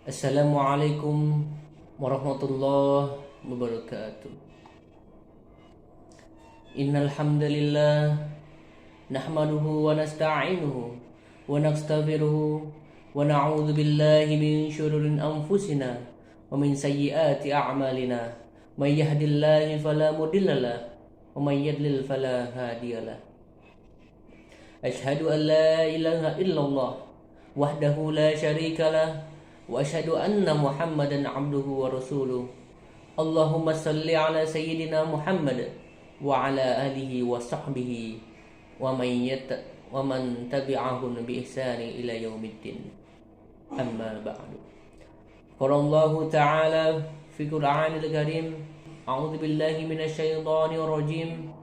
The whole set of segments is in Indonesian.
Assalamualaikum warahmatullahi wabarakatuh. Innal hamdalillah nahmaduhu wa nasta'inuhu wa nastaghfiruhu wa na'udzu billahi min syururi anfusina wa min sayyiati a'malina. May yahdihillahu fala mudhillalah wa may yudlil fala hadiyalah. Asyhadu an la ilaha illallah wahdahu la syarikalah wa asyhadu anna Muhammadan abduhu wa rasuluh. Allahumma salli ala sayyidina Muhammad wa ala alihi wa sahbihi wa man tabi'ahum bi ihsani ila yaumiddin. Amma ba'du. Qala Allah Ta'ala fi Qur'anil Karim, a'udzu billahi minasy syaithanir rajim.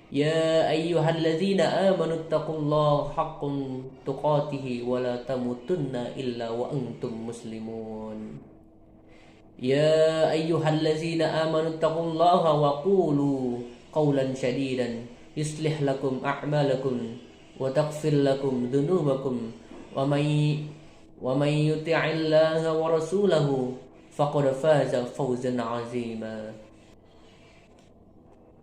Ya ayyuhalladzina amanu taqullaha haqqan tuqatih wa la tamutunna illa wa antum muslimun. Ya ayyuhalladzina amanu taqullaha wa qulu qawlan shadidan yuslih lakum a'malakum wa taghfir lakum dhunubakum wa may yuti'illaha wa rasulahu faqad faza fawzan 'azima.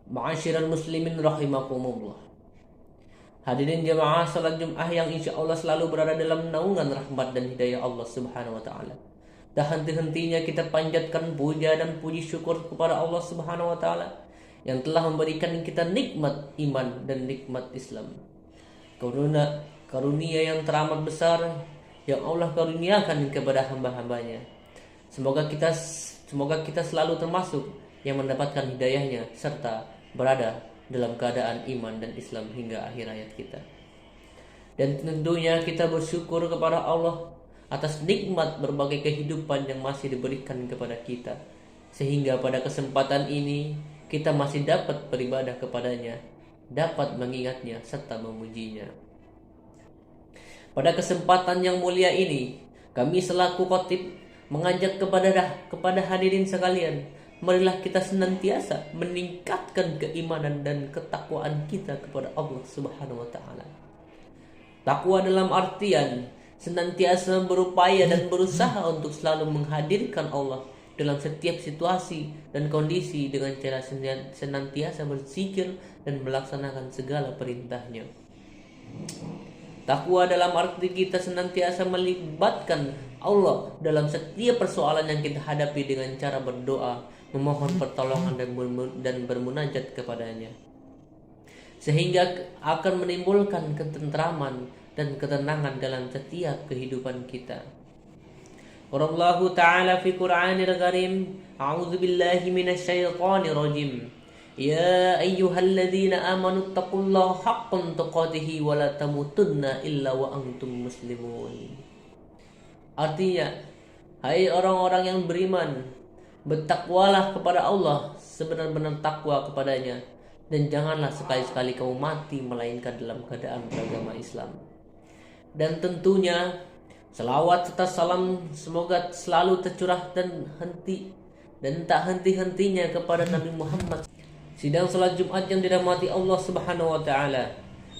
Ma'asyiral muslimin rahimakumullah. Hadirin jamaah salat Jumat yang insya Allah selalu berada dalam naungan rahmat dan hidayah Allah Subhanahu wa taala. Tak henti-hentinya kita panjatkan puja dan puji syukur kepada Allah Subhanahu wa taala yang telah memberikan kita nikmat iman dan nikmat Islam. Karunia yang teramat besar yang Allah karuniakan kepada hamba-hambanya. Semoga kita selalu termasuk yang mendapatkan hidayahnya serta berada dalam keadaan iman dan Islam hingga akhir hayat kita. Dan tentunya kita bersyukur kepada Allah atas nikmat berbagai kehidupan yang masih diberikan kepada kita, sehingga pada kesempatan ini kita masih dapat beribadah kepadanya, dapat mengingatnya serta memujinya. Pada kesempatan yang mulia ini, kami selaku khatib mengajak kepada hadirin sekalian, marilah kita senantiasa meningkatkan keimanan dan ketakwaan kita kepada Allah Subhanahu wa taala. Takwa dalam artian senantiasa berupaya dan berusaha untuk selalu menghadirkan Allah dalam setiap situasi dan kondisi dengan cara senantiasa berzikir dan melaksanakan segala perintahnya. Takwa dalam arti kita senantiasa melibatkan Allah dalam setiap persoalan yang kita hadapi dengan cara berdoa, memohon pertolongan dan bermunajat kepadanya, sehingga akan menimbulkan ketentraman dan ketenangan dalam setiap kehidupan kita. Allah Ta'ala fi Qur'anil Karim, a'udzu billahi minasy syaithanir rajim. Ya ayyuhalladzina amanu taqullaha haqqan tuqatih wa la tamutunna illa wa antum muslimun. Artinya, hai orang-orang yang beriman, bertakwalah kepada Allah sebenar-benar takwa kepadanya, dan janganlah sekali-sekali kamu mati melainkan dalam keadaan beragama Islam. Dan tentunya selawat serta salam semoga selalu tercurah dan tak henti-hentinya kepada Nabi Muhammad. Sidang salat Jumat yang dirahmati Allah Subhanahu wa taala.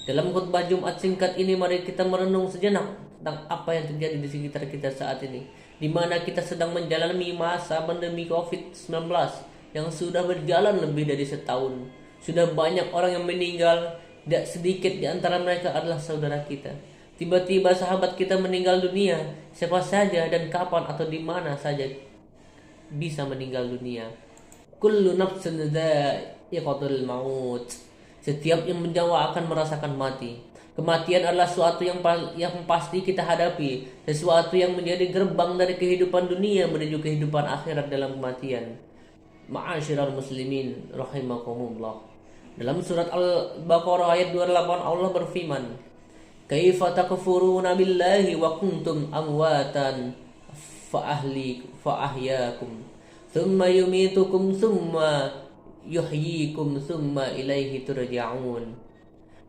Dalam khutbah Jumat singkat ini, mari kita merenung sejenak tentang apa yang terjadi di sekitar kita saat ini, di mana kita sedang menjalani masa pandemi COVID-19 yang sudah berjalan lebih dari setahun. Sudah banyak orang yang meninggal, tidak sedikit di antara mereka adalah saudara kita. Tiba-tiba sahabat kita meninggal dunia, siapa saja dan kapan atau di mana saja bisa meninggal dunia. Kullu nafsin dha'iqatul maut. Setiap yang menjawa akan merasakan mati. Kematian adalah suatu yang pasti kita hadapi, sesuatu yang menjadi gerbang dari kehidupan dunia menuju kehidupan akhirat dalam kematian. Ma'asyiral muslimin rahimakumullah. Dalam surat Al-Baqarah ayat 28 Allah berfirman, "Kaifa takfuruna billahi wa kuntum amwatan fa ahyaakum thumma yumitukum thumma yuhyikum thumma ilaihi turja'un."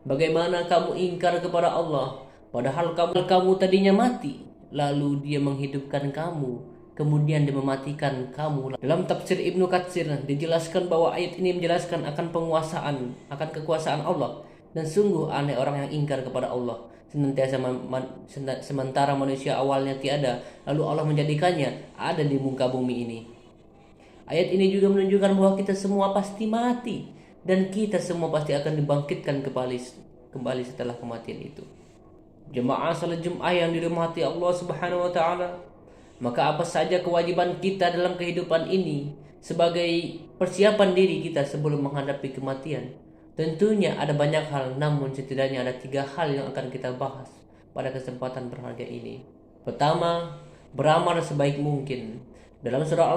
Bagaimana kamu ingkar kepada Allah padahal kamu tadinya mati, lalu Dia menghidupkan kamu, kemudian Dia mematikan kamu. Dalam tafsir Ibnu Katsir dijelaskan bahwa ayat ini menjelaskan akan kekuasaan Allah Dan sungguh aneh orang yang ingkar kepada Allah sementara manusia awalnya tiada, lalu Allah menjadikannya ada di muka bumi ini. Ayat ini juga menunjukkan bahwa kita semua pasti mati dan kita semua pasti akan dibangkitkan kembali setelah kematian itu. Jemaah salat Jumat yang dirahmati Allah Subhanahu wa taala, maka apa saja kewajiban kita dalam kehidupan ini sebagai persiapan diri kita sebelum menghadapi kematian? Tentunya ada banyak hal, namun setidaknya ada 3 hal yang akan kita bahas pada kesempatan berharga ini. Pertama, beramal sebaik mungkin. Dalam surah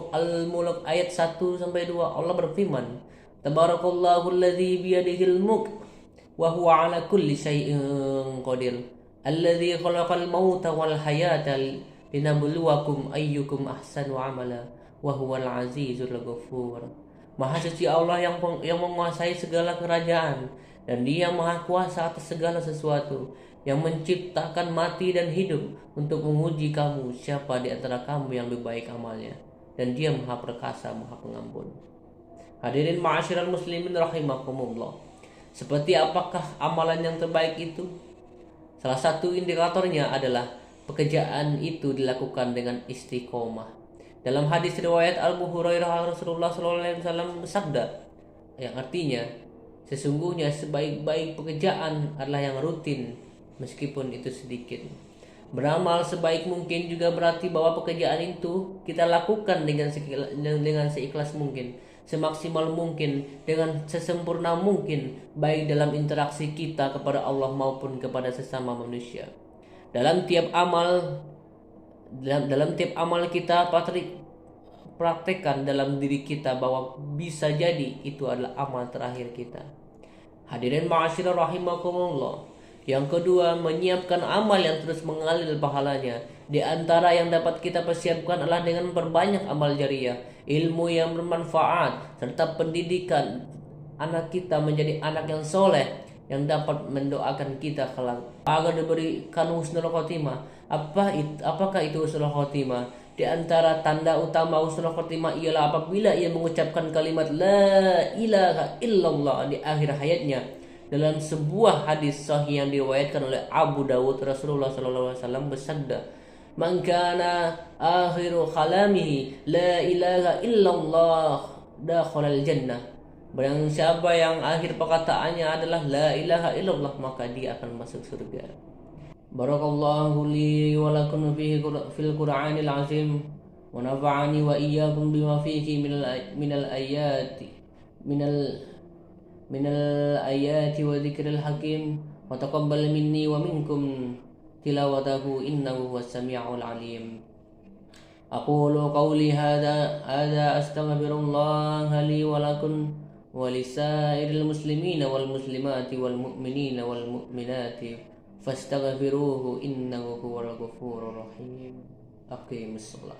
Al-Mulk ayat 1-2 Allah berfirman, Tabarakallahu alladzi biyadihil mulk wa huwa ala kulli syai'in qadir. Alladzi khalaqal mauta wal hayata linabluwakum ayyukum ahsanu amala wa huwal azizul ghafur. Maha suci Allah yang menguasai segala kerajaan, dan Dia maha kuasa atas segala sesuatu, yang menciptakan mati dan hidup untuk menguji kamu siapa di antara kamu yang lebih baik amalnya, dan Dia maha perkasa, maha pengampun. Hadirin ma'asyiral muslimin rahimakumullah. Seperti apakah amalan yang terbaik itu? Salah satu indikatornya adalah pekerjaan itu dilakukan dengan istiqomah. Dalam hadis riwayat Abu Hurairah, Rasulullah SAW bersabda, yang artinya, sesungguhnya sebaik-baik pekerjaan adalah yang rutin, meskipun itu sedikit. Beramal sebaik mungkin juga berarti bahwa pekerjaan itu kita lakukan dengan seikhlas mungkin, semaksimal mungkin, dengan sesempurna mungkin, baik dalam interaksi kita kepada Allah maupun kepada sesama manusia. Dalam tiap amal kita praktekkan dalam diri kita bahwa bisa jadi itu adalah amal terakhir kita. Hadirin ma'asyiral rahimakumullah. Yang kedua, menyiapkan amal yang terus mengalir pahalanya. Di antara yang dapat kita persiapkan adalah dengan perbanyak amal jariah, ilmu yang bermanfaat, serta pendidikan anak kita menjadi anak yang soleh, yang dapat mendoakan kita kelak agar diberikan husnul khotimah. Apakah itu husnul khotimah? Di antara tanda utama husnul khotimah ialah apabila ia mengucapkan kalimat la ilaha illallah di akhir hayatnya. Dalam sebuah hadis sahih yang diriwayatkan oleh Abu Dawud, Rasulullah SAW bersabda, "Man kana akhiru kalamihi la ilaha illallah dakhalal jannah." Barang siapa yang akhir perkataannya adalah la ilaha illallah, maka dia akan masuk surga. Barakallahu li wa lakum fil Qur'anil azim wa nafa'ani wa iyyakum bima fihi minal ayati wa dzikril hakim wa taqabbal minni wa minkum tilawatahu innahu huwas samiul alim. Aqulu qawli hadza astaghfirullah li wa lakum wa lisairil muslimina wal muslimati wal mu'minina wal mu'minati fastaghfiruhu innahu huwal ghafurur rahim. Aqimus shalah.